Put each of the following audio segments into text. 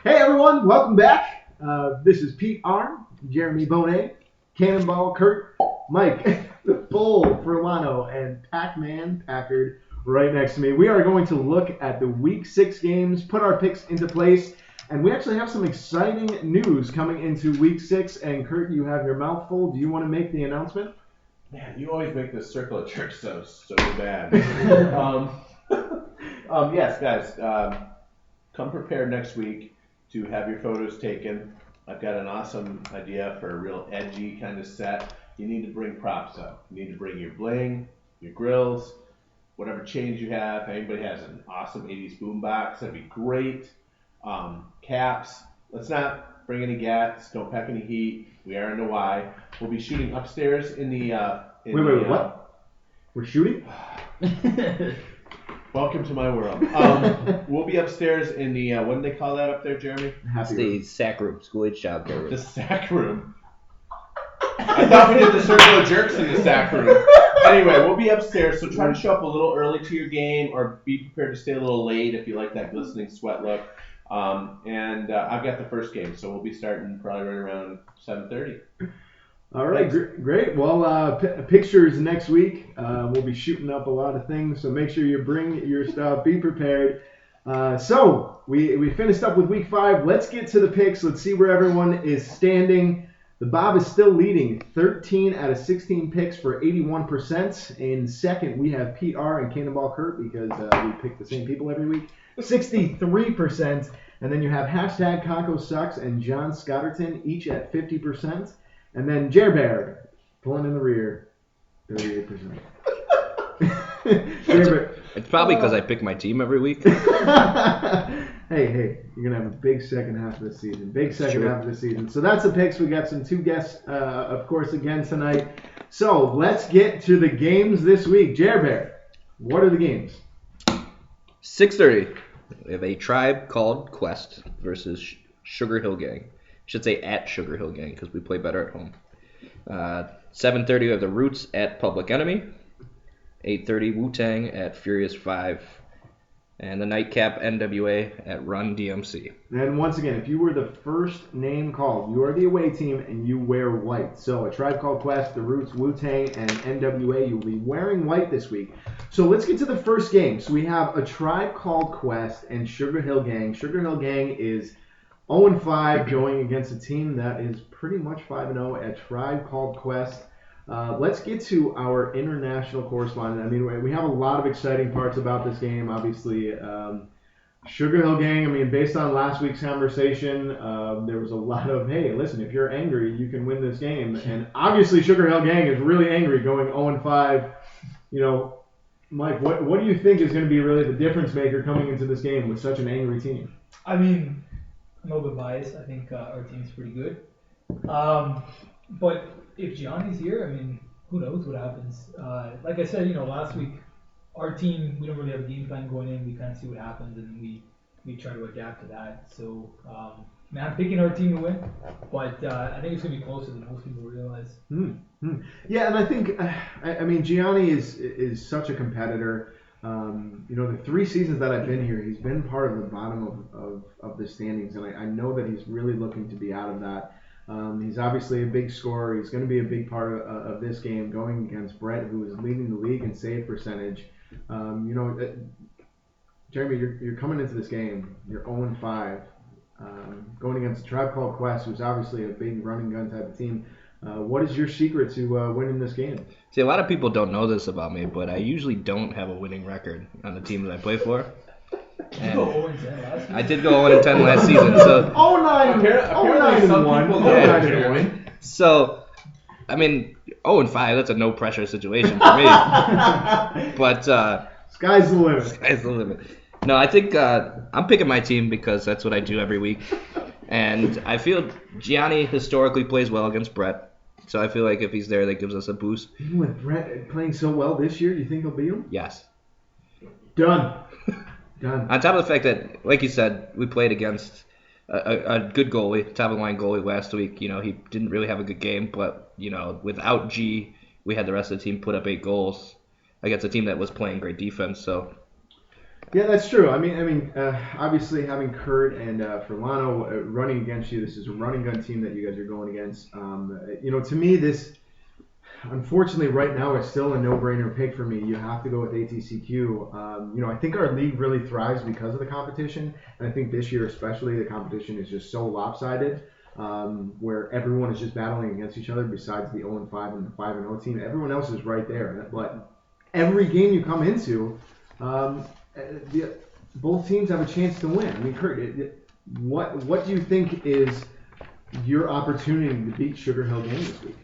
Hey everyone, welcome back. This is Pete Arn, Jeremy Bonet, Cannonball Kurt, Mike, the Bull Furlano, and Pac-Man Packard right next to me. We are going to look at the Week 6 games, put our picks into place, and we actually have some exciting news coming into Week 6. And Kurt, you have your mouth full. Do you want to make the announcement? Man, you always make this circle of jerks so bad. Yes, guys, come prepared next week to have your photos taken. I've got an awesome idea for a real edgy kind of set. You need to bring props up. You need to bring your bling, your grills, whatever chains you have. If anybody has an awesome 80s boombox, that'd be great. Caps. Let's not bring any gats. Don't pack any heat. We are in the Y. We'll be shooting upstairs in the... Wait, what? We're shooting? Welcome to my world. We'll be upstairs in the, what do they call that up there, Jeremy? It's the SAC room, school age child care room. The SAC room. I thought we did the circle of jerks in the SAC room. Anyway, we'll be upstairs, so try to show up a little early to your game or be prepared to stay a little late if you like that glistening sweat look. I've got the first game, so we'll be starting probably right around 7:30. All right, great. Well, pictures next week. We'll be shooting up a lot of things, so make sure you bring your stuff. Be prepared. So we finished up with Week 5. Let's get to the picks. Let's see where everyone is standing. The Bob is still leading, 13 out of 16 picks for 81%. In second, we have Pete R. and Cannonball Kurt because we pick the same people every week, 63%. And then you have hashtag Conco Sucks and John Scotterton, each at 50%. And then Jer Bear, pulling in the rear, 38%. It's probably because I pick my team every week. Hey, you're going to have a big second half of the season. So that's the picks. We got some two guests, of course, again tonight. So let's get to the games this week. Jer Bear, what are the games? 6:30. We have a Tribe Called Quest versus Sugar Hill Gang. I should say at Sugar Hill Gang because we play better at home. 7:30 we have the Roots at Public Enemy. 8:30 Wu-Tang at Furious 5. And the Nightcap NWA at Run DMC. And once again, if you were the first name called, you are the away team and you wear white. So a Tribe Called Quest, the Roots, Wu-Tang, and NWA, you'll be wearing white this week. So let's get to the first game. So we have a Tribe Called Quest and Sugar Hill Gang. Sugar Hill Gang is 0-5 going against a team that is pretty much 5-0 at Tribe Called Quest. Let's get to our international correspondent. I mean, we have a lot of exciting parts about this game. Obviously, Sugar Hill Gang, I mean, based on last week's conversation, there was a lot of, hey, listen, if you're angry, you can win this game. And obviously, Sugar Hill Gang is really angry going 0-5. You know, Mike, what do you think is going to be really the difference maker coming into this game with such an angry team? I mean, I'm a little bit biased. I think our team's pretty good. But if Gianni's here, I mean, who knows what happens. Like I said, last week, our team, we don't really have a game plan going in. We kind of see what happens, and we try to adapt to that. So, I'm picking our team to win, but I think it's going to be closer than most people realize. Yeah, and I think, I mean, Gianni is such a competitor. The 3 seasons that I've been here, he's been part of the bottom of the standings, and I know that he's really looking to be out of that. He's obviously a big scorer. He's going to be a big part of this game going against Brett, who is leading the league in save percentage. Jeremy, you're coming into this game. You're 0-5, going against a Tribe Called Quest, who's obviously a big running gun type of team. What is your secret to winning this game? See, a lot of people don't know this about me, but I usually don't have a winning record on the team that I play for. Did you go 0-10 last season? I did go 0-10 last season. So 0-9-1. So, I mean, 0-5, that's a no-pressure situation for me. But sky's the limit. Sky's the limit. No, I think I'm picking my team because that's what I do every week. And I feel Gianni historically plays well against Brett. So I feel like if he's there, that gives us a boost. Even with Brett playing so well this year, do you think he'll beat him? Yes. Done. On top of the fact that, like you said, we played against a good goalie, top-of-the-line goalie last week. He didn't really have a good game, but, without G, we had the rest of the team put up 8 goals against a team that was playing great defense. So Yeah, that's true. I mean, obviously having Kurt and Furlano running against you, this is a running gun team that you guys are going against. To me, this unfortunately right now is still a no-brainer pick for me. You have to go with ATCQ. I think our league really thrives because of the competition, and I think this year especially the competition is just so lopsided. Where everyone is just battling against each other besides the 0-5 and the 5-0 team. Everyone else is right there. But every game you come into, both teams have a chance to win. I mean, Kurt, what do you think is your opportunity to beat Sugar Hill Gang this week?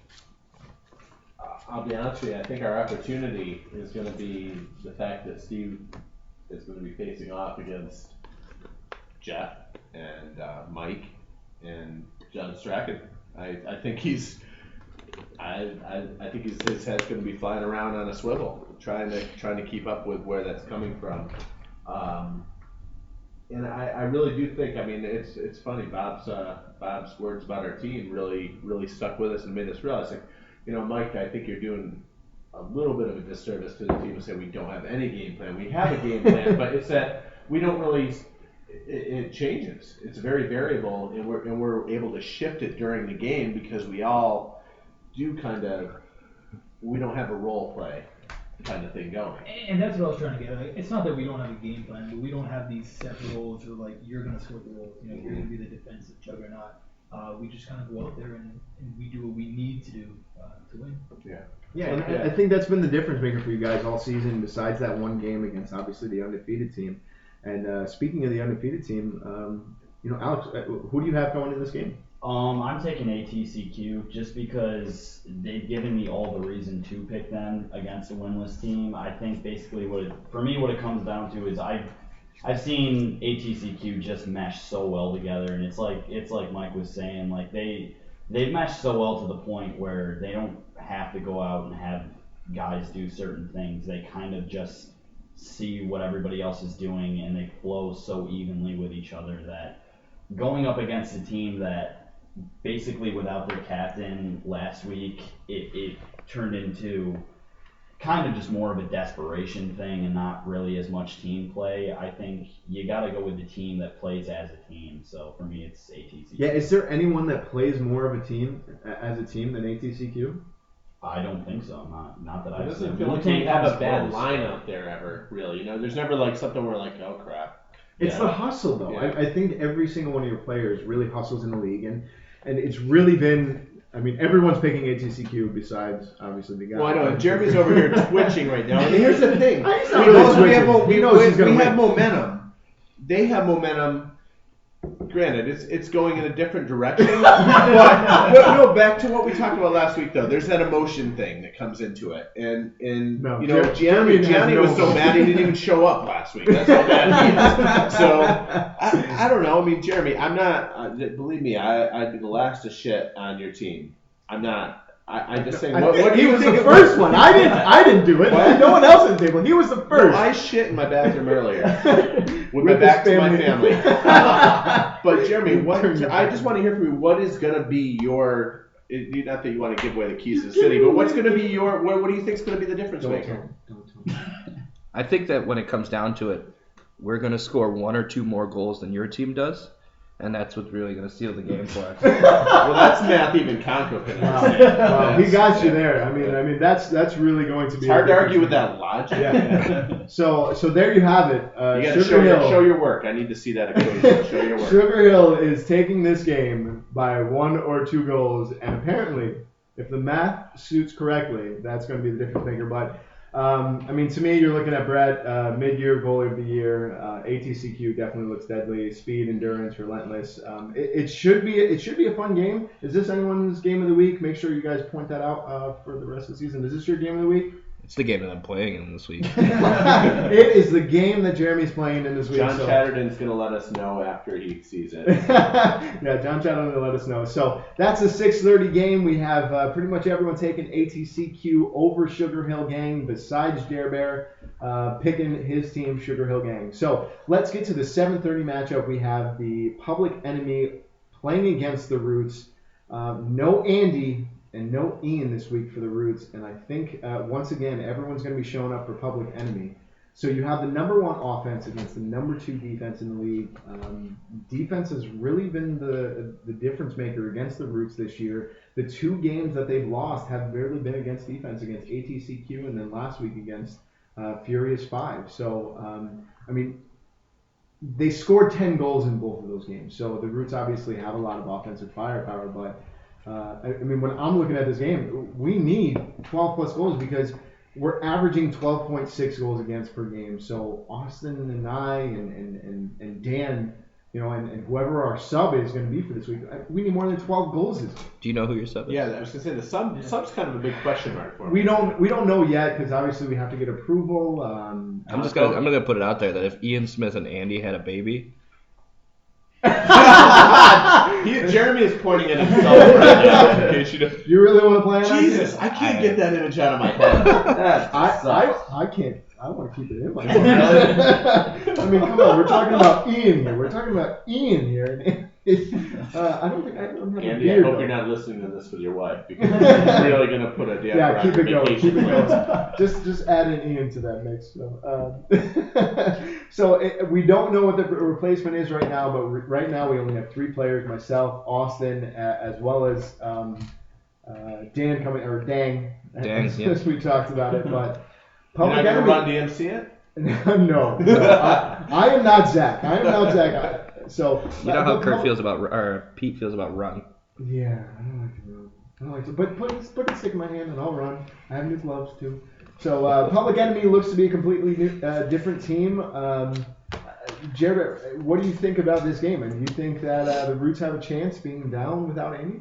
I'll be honest with you, I think our opportunity is going to be the fact that Steve is going to be facing off against Jeff and Mike and John Strachan. I think his head's going to be flying around on a swivel, trying to keep up with where that's coming from. And I really do think, I mean, it's funny. Bob's words about our team really stuck with us and made us realize, like, Mike, I think you're doing a little bit of a disservice to the team to say we don't have any game plan. We have a game plan, but it's that we don't really. It changes. It's very variable, and we're able to shift it during the game because we all do we don't have a role play kind of thing going. And that's what I was trying to get at. It's not that we don't have a game plan, but we don't have these set roles or like you're going to score the roles. You're going to be the defensive juggernaut. We just kind of go out there and we do what we need to do to win. Yeah, and I think that's been the difference maker for you guys all season. Besides that one game against obviously the undefeated team. And speaking of the undefeated team, Alex, who do you have going in this game? I'm taking ATCQ just because they've given me all the reason to pick them against a winless team. I think basically what it comes down to is I've seen ATCQ just mesh so well together, and it's like Mike was saying, like they've meshed so well to the point where they don't have to go out and have guys do certain things. They kind of just see what everybody else is doing, and they flow so evenly with each other that going up against a team that basically without their captain last week, it turned into kind of just more of a desperation thing and not really as much team play. I think you got to go with the team that plays as a team. So for me, it's ATCQ. Yeah, is there anyone that plays more of a team as a team than ATCQ? I don't think so. Not that I've It seen. doesn't feel like we have a bad lineup there ever, really. There's never like something where like, oh crap. It's the hustle, though. Yeah. I think every single one of your players really hustles in the league, and it's really been. I mean, everyone's picking ATCQ besides obviously the guy. Well, I know Jeremy's over here twitching right now. And here's the thing: we have momentum. They have momentum. Granted, it's going in a different direction. but no, back to what we talked about last week, though. There's that emotion thing that comes into it, and Gianni was so mad he didn't even show up last week. That's how bad he is. So I don't know. I mean, Jeremy, I'm not. Believe me, I'd be the last to shit on your team. I'm not. I just say what he was the first one. I didn't do it. No one else at the table. He was the first. No, I shit in my bathroom earlier with my back to my family. But Jeremy, I just want to hear from you. What is going to be your? Not that you want to give away the keys to the city, but what's going to be your? What do you think is going to be the difference maker? Don't tell me. I think that when it comes down to it, we're going to score one or two more goals than your team does. And that's what's really going to seal the game for us. Well, that's math even Conco can understand. Wow, he got you there. I mean, that's really going to be. It's hard to argue with that logic. Yeah. So there you have it. You got to show your work. I need to see that equation. Show your work. Sugar Hill is taking this game by 1 or 2 goals, and apparently, if the math suits correctly, that's going to be the difference maker. But to me, you're looking at Brett, mid-year goalie of the year. ATCQ definitely looks deadly. Speed, endurance, relentless. It should be a fun game. Is this anyone's game of the week? Make sure you guys point that out for the rest of the season. Is this your game of the week? It's the game that I'm playing in this week. It is the game that Jeremy's playing in this week. John Chatterton's going to let us know after he sees it. Yeah, John Chatterton will let us know. So that's a 6:30 game. We have pretty much everyone taking ATCQ over Sugar Hill Gang besides Jer Bear picking his team, Sugar Hill Gang. So let's get to the 7:30 matchup. We have the Public Enemy playing against the Roots. No Andy and no Ian this week for the Roots, and I think once again everyone's going to be showing up for Public Enemy. So you have the number 1 offense against the number 2 defense in the league. Defense has really been the difference maker against the Roots this year. The 2 games that they've lost have barely been against defense, against ATCQ and then last week against Furious 5. So, I mean, they scored 10 goals in both of those games. So the Roots obviously have a lot of offensive firepower. But, I mean, when I'm looking at this game, we need 12-plus goals because we're averaging 12.6 goals against per game. So Austin and I and Dan, you know, and whoever our sub is going to be for this week, we need more than 12 goals this week. Do you know who your sub is? Yeah, I was gonna say the sub's kind of a big question mark for me. We don't know yet because obviously we have to get approval. I'm gonna put it out there that if Ian Smith and Andy had a baby, Jeremy is pointing at himself right now. In case you don't. You really want to play on Jesus, I can't get that image out of my head. I can't. I want to keep it in my head. I mean, come on. We're talking about Ian here. I don't think I'm not Andy, I hope you're not listening to this with your wife because you're really gonna put a damn Yeah, keep it going. vacation Keep it plan. going. Just add an Ian to that mix. So we don't know what the replacement is right now, but right now we only have 3 players: myself, Austin, as well as Dan coming or Dang. As we talked about it, but You're not gonna run DMC it? no. I am not Zach. So you know how Pete feels about run. Yeah, I don't like to run. I don't like to, but put a stick in my hand and I'll run. I have new gloves too. So Public Enemy looks to be a completely different team. Jared, what do you think about this game? And do you think that the Roots have a chance being down without Andy?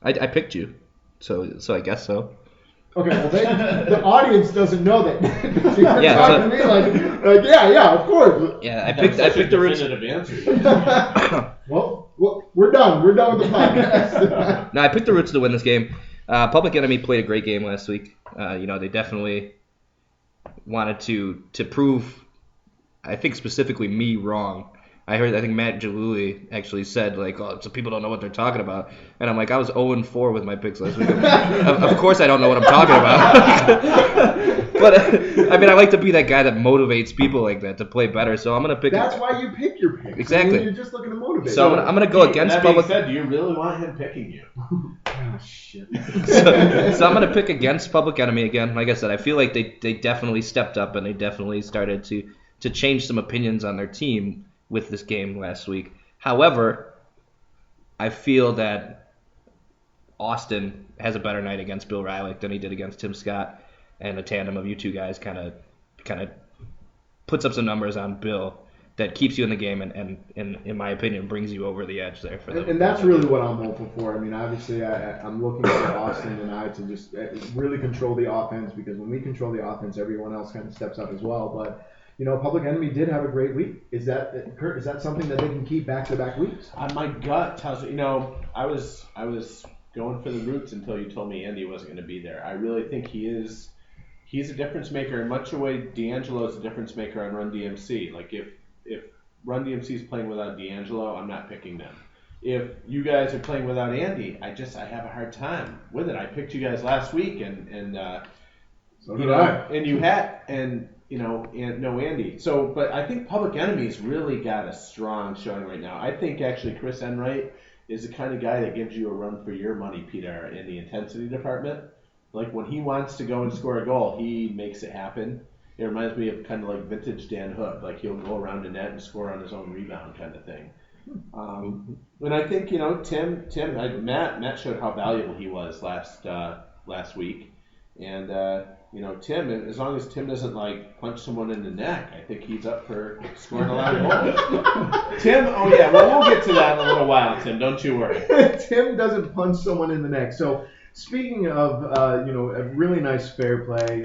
I picked you, so I guess so. Okay, well, the audience doesn't know that. Yeah, talking to me like, yeah, of course. Yeah, I picked the Roots. Answer. Well, we're done. We're done with the podcast. No, I picked the Roots to win this game. Public Enemy played a great game last week. They definitely wanted to prove, I think specifically me, wrong. I think Matt Jaluli actually said, so people don't know what they're talking about. And I'm like, I was 0-4 with my picks last week. Of course I don't know what I'm talking about. But, I like to be that guy that motivates people like that to play better. So I'm going to pick... That's why you pick your picks. Exactly. I mean, you're just looking to motivate. So I'm going to go against Public... That being said, do you really want him picking you? Oh, shit. So I'm going to pick against Public Enemy again. Like I said, I feel like they definitely stepped up and they definitely started to change some opinions on their team with this game last week. However, I feel that Austin has a better night against Bill Rylick than he did against Tim Scott, and the tandem of you two guys kind of puts up some numbers on Bill that keeps you in the game and in my opinion brings you over the edge there. And that's really what I'm hoping for. I mean, obviously I'm looking for Austin and I to just really control the offense, because when we control the offense, everyone else kind of steps up as well. But Public Enemy did have a great week. Is that, Kurt, is that something that they can keep back-to-back weeks? My gut tells me, I was going for the Roots until you told me Andy wasn't going to be there. I really think he's a difference maker in much the way D'Angelo is a difference maker on Run DMC. Like if Run DMC is playing without D'Angelo, I'm not picking them. If you guys are playing without Andy, I have a hard time with it. I picked you guys last week and so did I. And you had and no Andy. So, but I think Public Enemy's really got a strong showing right now. I think actually Chris Enright is the kind of guy that gives you a run for your money, Peter, in the intensity department. Like when he wants to go and score a goal, he makes it happen. It reminds me of kind of like vintage Dan Hook. Like he'll go around the net and score on his own rebound kind of thing. And I think Matt showed how valuable he was last week. And Tim, as long as Tim doesn't punch someone in the neck, I think he's up for scoring a lot of goals. Tim, we'll get to that in a little while, Tim. Don't you worry. Tim doesn't punch someone in the neck. So speaking of a really nice fair play,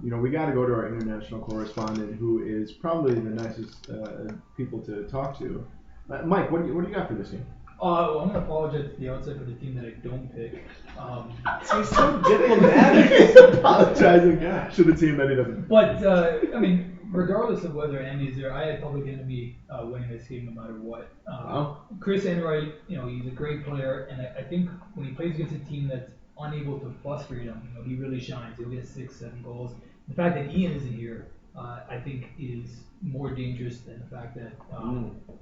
we got to go to our international correspondent, who is probably the nicest people to talk to. Mike, what do you got for this game? Well, I'm going to apologize to the outside for the team that I don't pick. He's so diplomatic. He's apologizing to the team that he doesn't. But, regardless of whether Andy's there, I had Public Enemy winning this game no matter what. Chris Enright, he's a great player, and I think when he plays against a team that's unable to frustrate him, he really shines. He'll get 6-7 goals. The fact that Ian isn't here, I think, is more dangerous than the fact that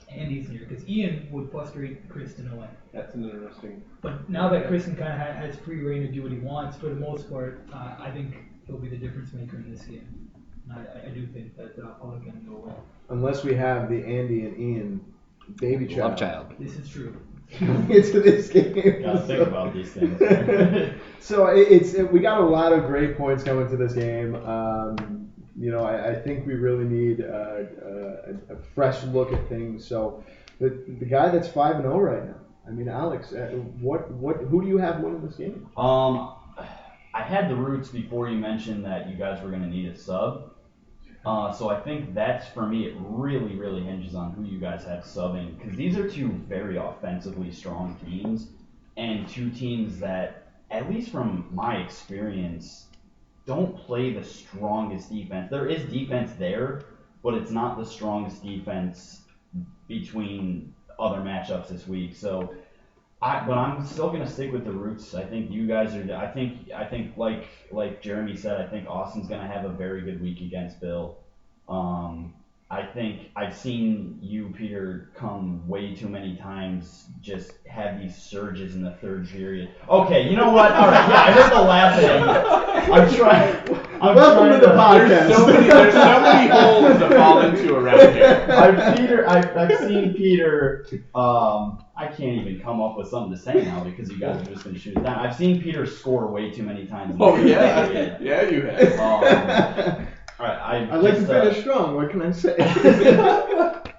Andy's here, because Ian would frustrate Chris to no end. That's an interesting. But now that Kristen kind of has free reign to do what he wants, for the most part, I think he'll be the difference maker in this game. And I do think that Public Enemy will win. Unless we have the Andy and Ian baby child. Love child. This is true. Into this game. Gotta think about these things. So we got a lot of great points coming to this game. I think we really need a fresh look at things. So the guy that's 5-0 right now. I mean, Alex, who do you have winning this game? I had the Roots before you mentioned that you guys were going to need a sub. So I think that's, for me, it really, really hinges on who you guys have subbing. Because these are two very offensively strong teams. And two teams that, at least from my experience, don't play the strongest defense. There is defense there, but it's not the strongest defense between other matchups this week. So, but I'm still gonna stick with the Roots. I think you guys are. I think like Jeremy said, I think Austin's gonna have a very good week against Bill. I think I've seen you, Peter, come way too many times, just have these surges in the third period. Okay, you know what? All right, yeah, I heard the laughing. I'm trying. Welcome to the podcast. There's so many holes to fall into around here. I've seen Peter. I can't even come up with something to say now because you guys are just going to shoot it down. I've seen Peter score way too many times. Oh yeah, yeah, you have. All right, I'd like to finish strong. What can I say?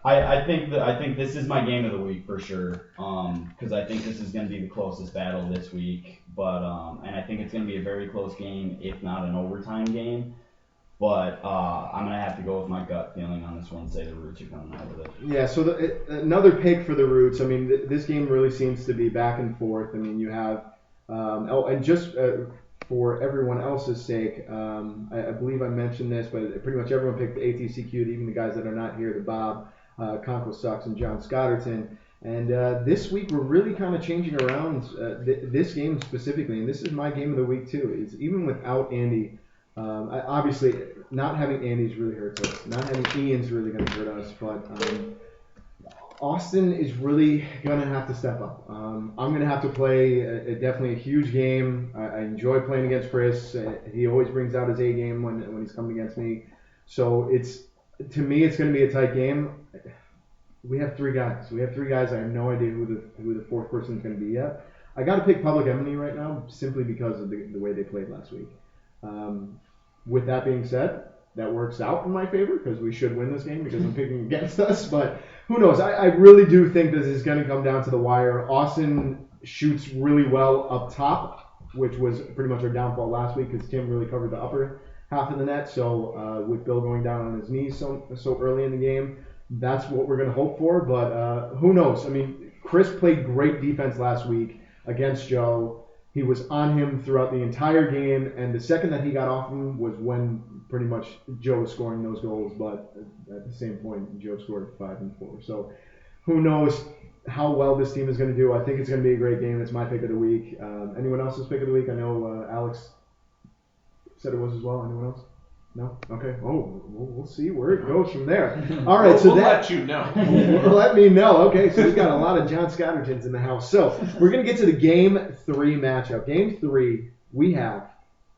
I think this is my game of the week for sure. Because I think this is going to be the closest battle this week. But and I think it's going to be a very close game, if not an overtime game. But I'm going to have to go with my gut feeling on this one. Say the Roots are coming out with it. Yeah. So another pick for the Roots. I mean, this game really seems to be back and forth. I mean, you have for everyone else's sake, I believe I mentioned this, but pretty much everyone picked the ATCQ, even the guys that are not here, the Bob, Conco Sucks, and John Scotterton. And this week we're really kind of changing around this game specifically, and this is my game of the week too. Is even without Andy, obviously not having Andy's really hurts us. Not having Ian's really going to hurt us, but Austin is really going to have to step up. I'm going to have to play definitely a huge game. I enjoy playing against Chris. He always brings out his A game when he's coming against me. So to me, it's going to be a tight game. We have three guys. I have no idea who the fourth person is going to be yet. I got to pick Public Enemy right now simply because of the way they played last week. With that being said, that works out in my favor because we should win this game because I'm picking against us. But who knows? I really do think this is going to come down to the wire. Austin shoots really well up top, which was pretty much our downfall last week because Tim really covered the upper half of the net. So with Bill going down on his knees so early in the game, that's what we're going to hope for. But who knows? I mean, Chris played great defense last week against Joe. He was on him throughout the entire game, and the second that he got off him was when pretty much Joe was scoring those goals, but at the same point, Joe scored 5 and 4. So who knows how well this team is going to do. I think it's going to be a great game. It's my pick of the week. Anyone else's pick of the week? I know Alex said it was as well. Anyone else? No? Okay. Oh, we'll see where it goes from there. All right. We'll let you know. Let me know. Okay, so we've got a lot of John Scottertons in the house. So we're going to get to the Game 3 matchup. Game 3, we have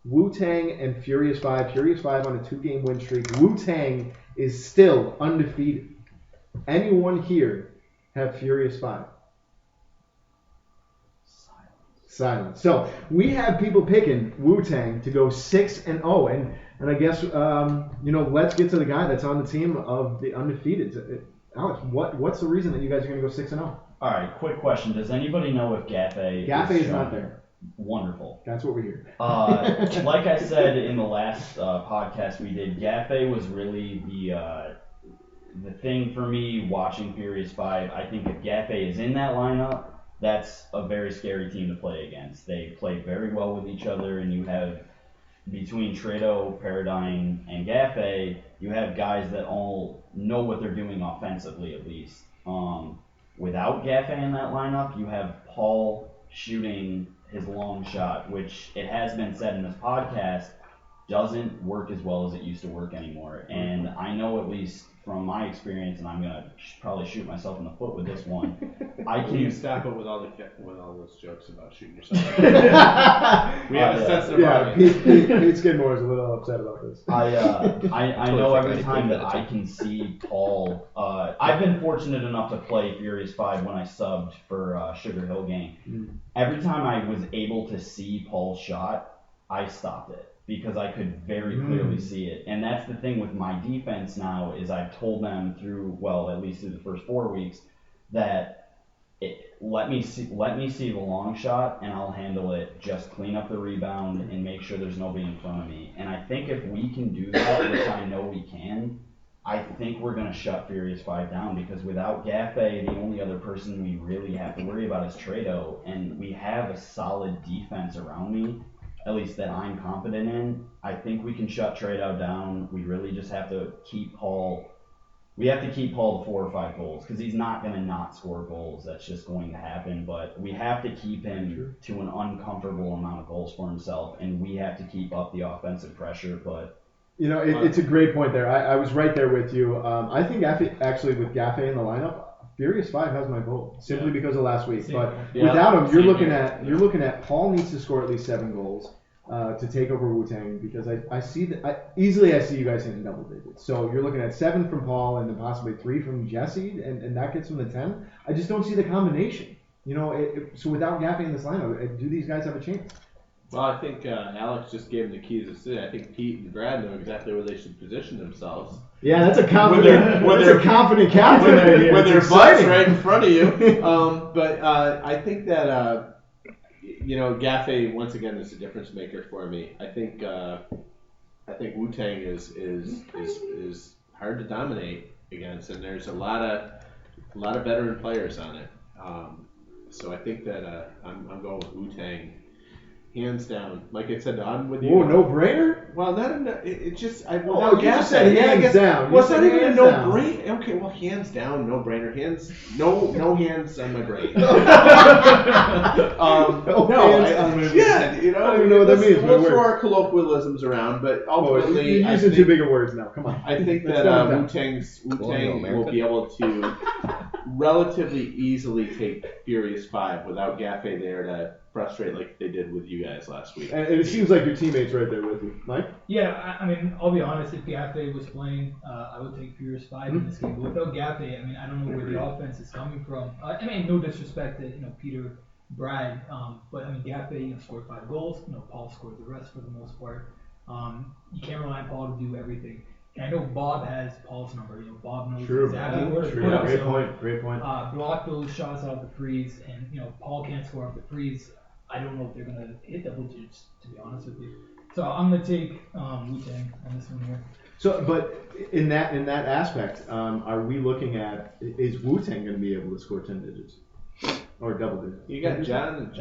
Wu-Tang and Furious 5. Furious 5 on a 2-game win streak. Wu-Tang is still undefeated. Anyone here have Furious 5? Silence. So we have people picking Wu-Tang to go 6-0, and I guess let's get to the guy that's on the team of the undefeated. Alex, what's the reason that you guys are going to go 6-0? All right, quick question: does anybody know if Gaffey is not there? Wonderful. That's what we hear. Like I said in the last podcast we did, Gaffey was really the thing for me watching Furious 5. I think if Gaffey is in that lineup, that's a very scary team to play against. They play very well with each other, and you have, between Trado, Paradigm, and Gaffey, you have guys that all know what they're doing offensively at least. Without Gaffey in that lineup, you have Paul shooting his long shot, which it has been said in this podcast, doesn't work as well as it used to work anymore. And I know, at least from my experience, and I'm gonna probably shoot myself in the foot with this one. Can you stop it with all those jokes about shooting yourself? We have a sensitive audience. Pete Skidmore is a little upset about this. I know every time that I can see Paul. I've been fortunate enough to play Furious 5 when I subbed for Sugar Hill Gang. Every time I was able to see Paul's shot, I stopped it because I could very clearly see it. And that's the thing with my defense now, is I've told them through, well, at least through the first 4 weeks, that let me see the long shot and I'll handle it. Just clean up the rebound and make sure there's nobody in front of me. And I think if we can do that, which I know we can, I think we're going to shut Furious 5 down, because without Gaffey, the only other person we really have to worry about is Trado, and we have a solid defense around me, at least that I'm confident in. I think we can shut Trado down. We really just have to keep Paul. We have to keep Paul to 4 or 5 goals, because he's not going to not score goals. That's just going to happen. But we have to keep him to an uncomfortable amount of goals for himself, and we have to keep up the offensive pressure. But it's a great point there. I was right there with you. I think actually with Gaffey in the lineup, Furious 5 has my vote simply because of last week. But without him, you're looking at Paul needs to score at least 7 goals to take over Wu-Tang, because I see you guys hitting double digits. So you're looking at 7 from Paul and then possibly 3 from Jesse, and that gets them to 10. I just don't see the combination. So without Gaffey in this lineup, do these guys have a chance? Well, I think Alex just gave them the keys to the city. I think Pete and Brad know exactly where they should position themselves. Yeah, that's a confident captain. With their butts right in front of you. But I think that Gaffey once again is a difference maker for me. I think Wu-Tang is hard to dominate against, and there's a lot of veteran players on it. So I think that I'm going with Wu-Tang. Hands down. Like I said, I'm with you. Whoa, no brainer? Well, you just said hands down. Well, it's not even a no brainer. Okay, well, hands down, no brainer. No hands on my brain. No hands on my brain. Yeah, I don't even know what that means. We'll throw our colloquialisms around, but ultimately, you're using too big of words now. Come on. I think that Wu-Tang will be able to relatively easily take Furious 5 without Gaffey there to frustrate like they did with you guys last week. And it seems like your teammates right there with you. Mike? Yeah, I mean, I'll be honest, if Gaffey was playing, I would take Furious 5 in this game. But without Gaffey, I mean, I don't know where the offense is coming from. I mean, no disrespect to, Peter, Brad, but I mean, Gaffey, scored 5 goals. Paul scored the rest for the most part. You can't rely on Paul to do everything. And I know Bob has Paul's number. Bob knows exactly where to put him. Great point. Block those shots off the freeze, and Paul can't score off the freeze. I don't know if they're gonna hit double digits, to be honest with you. So I'm gonna take Wu-Tang on this one here. So, but in that aspect, are we looking at, is Wu-Tang going to be able to score 10 digits or double digits? You got John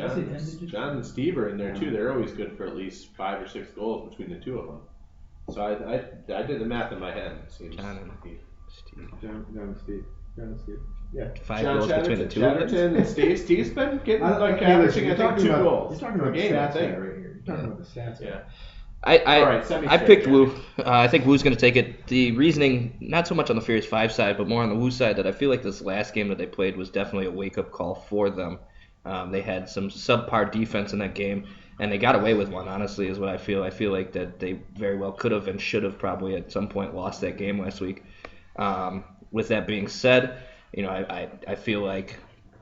and Steve are in there too. They're always good for at least 5 or 6 goals between the two of them. So I did the math in my head. It seems John and Steve. Yeah. 5 goals between the two of them. Chatterton and Steve. Steve's been getting averaging I think 2 goals. You're talking about per game, stats I think. right here. You're talking about the stats. Yeah. I picked Wu. I think Wu's going to take it. The reasoning, not so much on the Furious 5 side, but more on the Wu side, that I feel like this last game that they played was definitely a wake-up call for them. They had some subpar defense in that game, and they got away with one, honestly, is what I feel. I feel like that they very well could have and should have probably at some point lost that game last week. With that being said, I feel like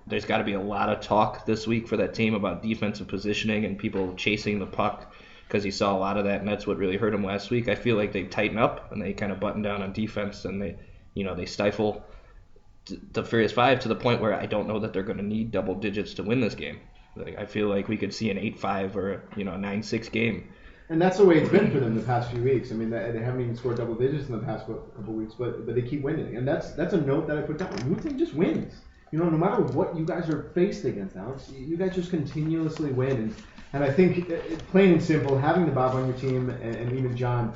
there's got to be a lot of talk this week for that team about defensive positioning and people chasing the puck, because you saw a lot of that, and that's what really hurt them last week. I feel like they tighten up and they kind of button down on defense, and they stifle the Furious 5 to the point where I don't know that they're going to need double digits to win this game. I feel like we could see an 8-5 or a 9-6 game. And that's the way it's been for them the past few weeks. I mean, they haven't even scored double digits in the past couple weeks, but they keep winning. And that's a note that I put down. Wu-Tang just wins. No matter what you guys are faced against, Alex, you guys just continuously win. And I think, plain and simple, having the Bob on your team and even John,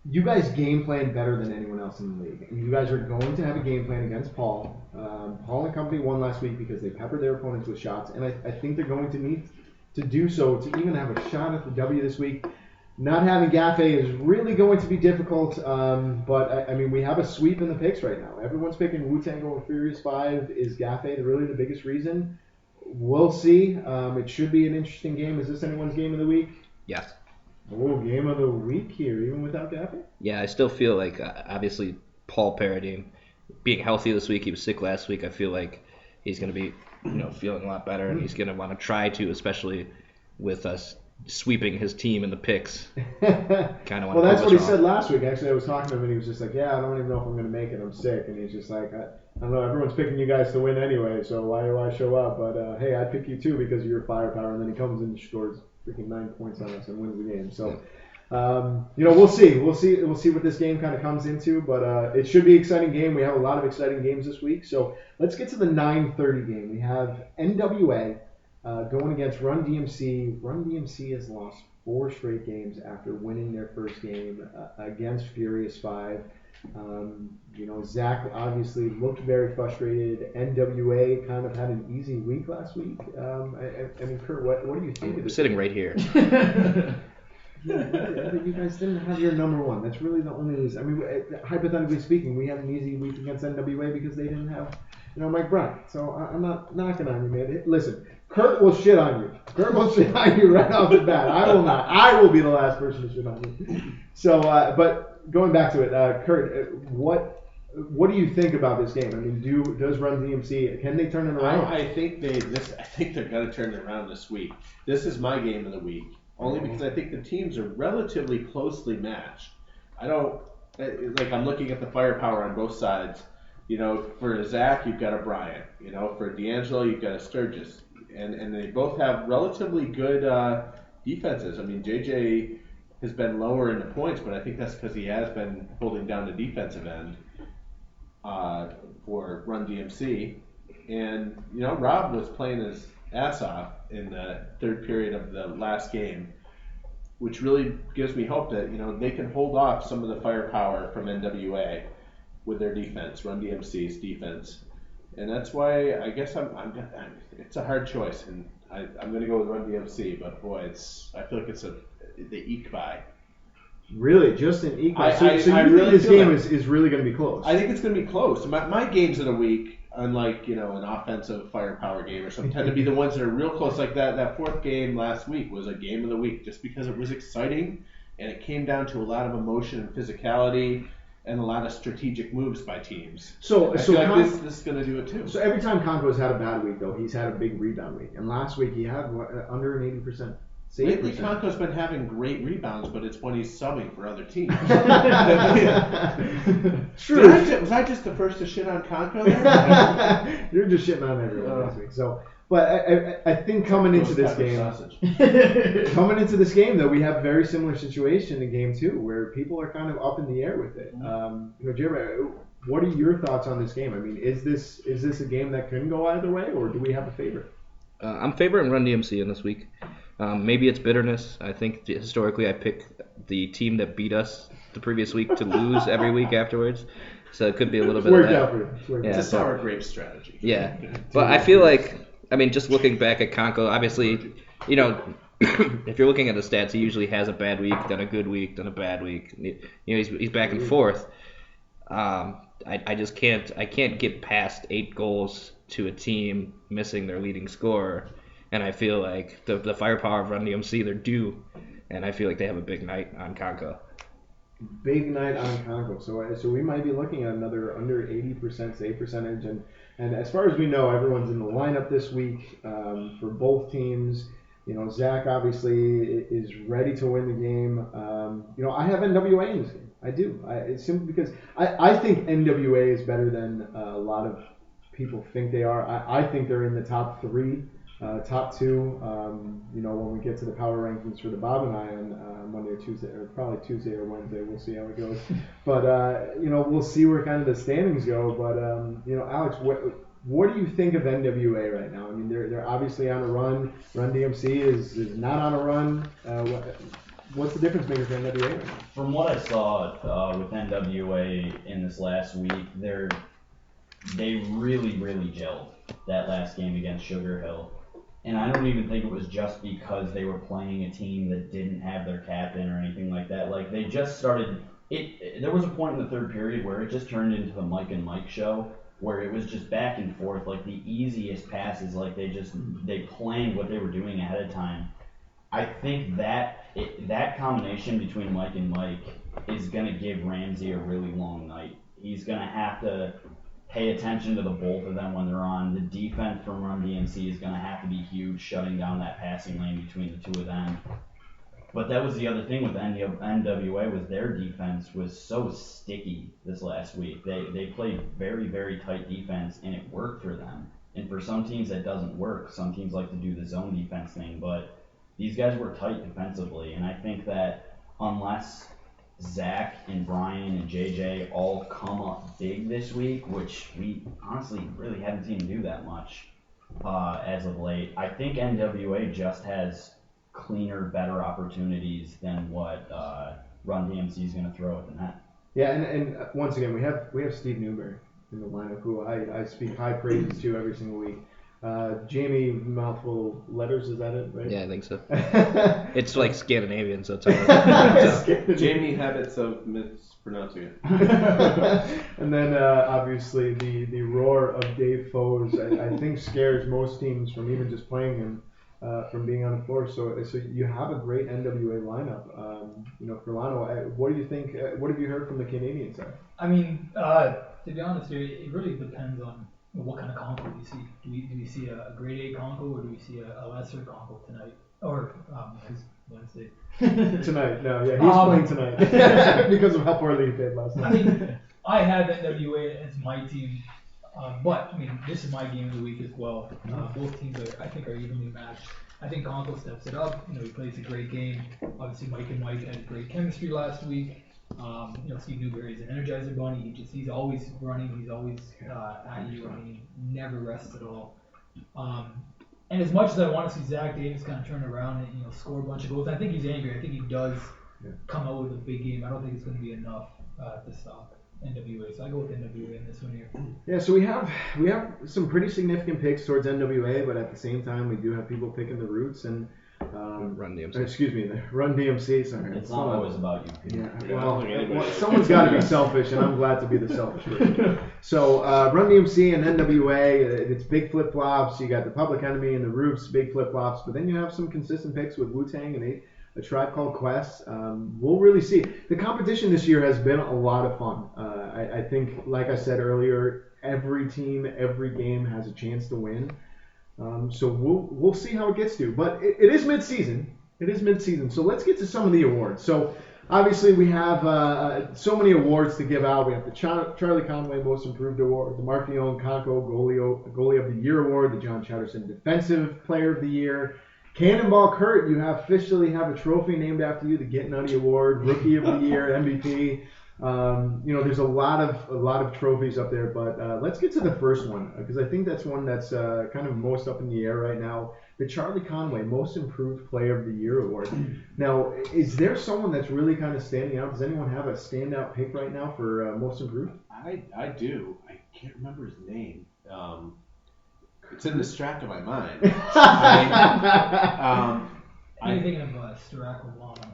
you guys game plan better than anyone else in the league. And you guys are going to have a game plan against Paul. Paul and company won last week because they peppered their opponents with shots. And I think they're going to need to do so to even have a shot at the W this week. not having Gaffe is really going to be difficult. But I mean, we have a sweep in the picks right now. Everyone's picking Wu-Tang over Furious 5. Is Gaffe really the biggest reason? We'll see. It should be an interesting game. Is this anyone's game of the week? Yes. Oh, game of the week here, even without Gaffe? Yeah, I still feel like, obviously, Paul Paradine being healthy this week. He was sick last week. I feel like he's going to be, feeling a lot better, and he's going to want to try to, especially with us sweeping his team in the picks. Kind of. Well, that's what he said last week. Actually, I was talking to him, and he was just like, "Yeah, I don't even know if I'm going to make it. I'm sick." And he's just like, "I don't know. Everyone's picking you guys to win anyway, so why do I show up? But hey, I pick you too because of your firepower." And then he comes and scores freaking 9 points on us and wins the game. So. We'll see. We'll see what this game kind of comes into, but it should be an exciting game. We have a lot of exciting games this week. So let's get to the 9:30 game. We have NWA going against Run DMC. Run DMC has lost 4 straight games after winning their first game against Furious 5. Zach obviously looked very frustrated. NWA kind of had an easy week last week. I mean, Kurt, what do you think of this? Sitting right here. Yeah, you guys didn't have your number one. That's really the only reason. I mean, hypothetically speaking, we had an easy week against NWA because they didn't have, Mike Bryant. So I'm not knocking on you, man. Listen, Kurt will shit on you. Kurt will shit on you right off the bat. I will not. I will be the last person to shit on you. So, but going back to it, Kurt, what do you think about this game? I mean, does Run DMC, can they turn it around? I think they're gonna turn it around this week. This is my game of the week. Only because I think the teams are relatively closely matched. I'm looking at the firepower on both sides. For Zach, you've got a Bryant. For D'Angelo, you've got a Sturgis. And they both have relatively good defenses. I mean, JJ has been lower in the points, but I think that's because he has been holding down the defensive end for Run DMC. And, Rob was playing his ass off in the third period of the last game, which really gives me hope that they can hold off some of the firepower from NWA with their defense, Run DMC's defense, and that's why I guess it's a hard choice, and I'm going to go with Run DMC, but boy, I feel like it's the eke by. Really, just an eke by. So you think this game is really going to be close? I think it's going to be close. My games of the week, unlike an offensive firepower game or something, tend to be the ones that are real close. Like that fourth game last week was a game of the week just because it was exciting and it came down to a lot of emotion and physicality and a lot of strategic moves by teams. So this is going to do it too. So every time Conco's had a bad week though, he's had a big rebound week, and last week he had under an 80%. Lately, Conco's been having great rebounds, but it's when he's subbing for other teams. True. Was I just the first to shit on Conco there? You're just shitting on everyone this week. So, but I think coming into this game, though, we have a very similar situation in game 2, where people are kind of up in the air with it. Jeremy, what are your thoughts on this game? I mean, is this a game that can go either way, or do we have a favorite? I'm favoring Run DMC in this week. Maybe it's bitterness. I think historically I pick the team that beat us the previous week to lose every week afterwards. So it could be a little bit of that. It's a sour grape strategy. Yeah. But I feel like, just looking back at Conco, obviously, if you're looking at the stats, he usually has a bad week, then a good week, then a bad week. He's back and forth. I just can't get past 8 goals to a team missing their leading scorer. And I feel like the firepower of Run DMC, they're due, and I feel like they have a big night on Conco. Big night on Conco. So we might be looking at another under 80% save percentage, and as far as we know, everyone's in the lineup this week for both teams. Zach obviously is ready to win the game. I have NWA in this game. I do. It's simply because I think NWA is better than a lot of people think they are. I think they're in the top 3. Top 2, when we get to the power rankings for the Bob and I on Monday or Tuesday, or probably Tuesday or Wednesday, we'll see how it goes. But, we'll see where kind of the standings go. But, Alex, what do you think of NWA right now? I mean, they're obviously on a run. Run DMC is not on a run. What's the difference maker for NWA right now? From what I saw with NWA in this last week, they really, really gelled that last game against Sugar Hill. And I don't even think it was just because they were playing a team that didn't have their captain or anything like that. Like, they just started there was a point in the third period where it just turned into the Mike and Mike show, where it was just back and forth, like the easiest passes, like they planned what they were doing ahead of time. I think that combination between Mike and Mike is going to give Ramsey a really long night. He's going to have to pay attention to the both of them when they're on. The defense from Run DMC is going to have to be huge, shutting down that passing lane between the two of them. But that was the other thing with NWA, was their defense was so sticky this last week. They played very, very tight defense, and it worked for them. And for some teams that doesn't work. Some teams like to do the zone defense thing, but these guys were tight defensively. And I think that unless Zach and Brian and JJ all come up big this week, which we honestly really haven't seen them do that much as of late, I think NWA just has cleaner, better opportunities than what Run DMC is going to throw at the net. Yeah, and once again, we have Steve Newberry in the lineup, who I speak high praises to every single week. Jamie Mouthful Letters, is that it, right? Yeah, I think so. It's like Scandinavian, so it's all right. Jamie Habits of mispronouncing it. And then obviously the roar of Dave Foes, I think scares most teams from even just playing him. From being on the floor, so you have a great NWA lineup. Furlano, what do you think? What have you heard from the Canadian side? I mean, to be honest, it really depends on what kind of Conco we see. Do we see a grade A Conco, or do we see a lesser Conco tonight? Or it's Wednesday. Tonight, no, yeah, he's playing tonight because of how poorly he played last night. I mean, I have NWA as my team. But I mean, this is my game of the week as well. Both teams I think are evenly matched. I think Conco steps it up. He plays a great game. Obviously, Mike and Mike had great chemistry last week. Steve Newberry is an energizer bunny. He's always running. He's always at you. I mean, he never rests at all. And as much as I want to see Zach Davis kind of turn around and score a bunch of goals, I think he's angry. I think he does come out with a big game. I don't think it's going to be enough to stop NWA, so I go with NWA in this one here. Yeah, so we have some pretty significant picks towards NWA, but at the same time we do have people picking the Roots and Run DMC. the Run DMC. Sorry, it's not always about you, Peter. Yeah, well, someone's got to be selfish, and I'm glad to be the selfish person. So Run DMC and NWA, it's big flip flops. You got the Public Enemy and the Roots, big flip flops, but then you have some consistent picks with Wu-Tang and A Tribe Called Quest. We'll really see. The competition this year has been a lot of fun. I think, like I said earlier, every team, every game has a chance to win. So we'll see how it gets to. But it is mid-season. It is mid-season. So let's get to some of the awards. So obviously we have so many awards to give out. We have the Charlie Conway Most Improved Award, the Marfione Conco Goalie of the Year Award, the John Chatterson Defensive Player of the Year. Cannonball Kurt, you officially have a trophy named after you, the Get Nutty Award, Rookie of the Year, MVP. There's a lot of trophies up there, but let's get to the first one because I think that's one that's kind of most up in the air right now. The Charlie Conway Most Improved Player of the Year Award. Now, is there someone that's really kind of standing out? Does anyone have a standout pick right now for Most Improved? I do. I can't remember his name. It's in the strap of my mind. I'm thinking of Starak Obama.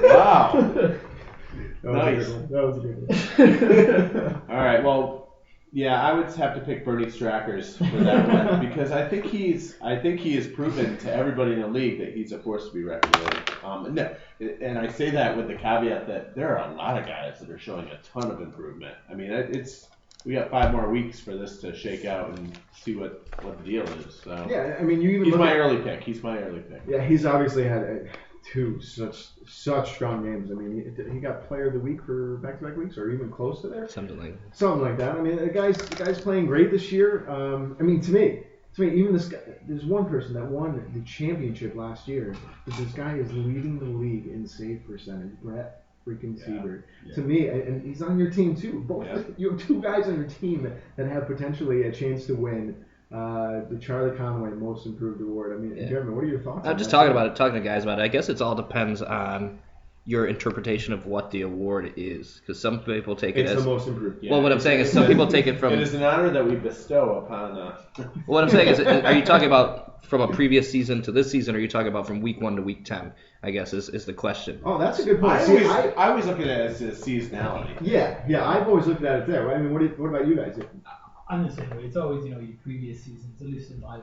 Wow. Nice. That was a good one. All right. Well, yeah, I would have to pick Bernie Strackers for that one because I think he has proven to everybody in the league that he's a force to be reckoned with. And I say that with the caveat that there are a lot of guys that are showing a ton of improvement. I mean, we got 5 more weeks for this to shake out and see what the deal is. So yeah, I mean, he's my early pick. He's my early pick. Yeah, he's obviously had 2 such strong games. I mean, he got Player of the Week for back-to-back weeks, or even close to there. Something like that. I mean, the guy's playing great this year. I mean, to me, even this guy. There's one person that won the championship last year. But this guy is leading the league in save percentage. Brett freaking Seabird. Yeah. To me, and he's on your team too. You have 2 guys on your team that have potentially a chance to win the Charlie Conway Most Improved Award. I mean, Jeremy, what are your thoughts? I'm just talking to guys about it. I guess it all depends on, your interpretation of what the award is, because some people take it It's as the most improved. Yeah, well. What I'm saying is some people take it from. It is an honor that we bestow upon. What I'm saying is, are you talking about from a previous season to this season, or are you talking about from week 1 to week 10? I guess is the question. Oh, that's a good point. I always look at it as a seasonality. Yeah, I've always looked at it there. I mean, what about you guys? I'm the same way. It's always, your previous seasons, at least in my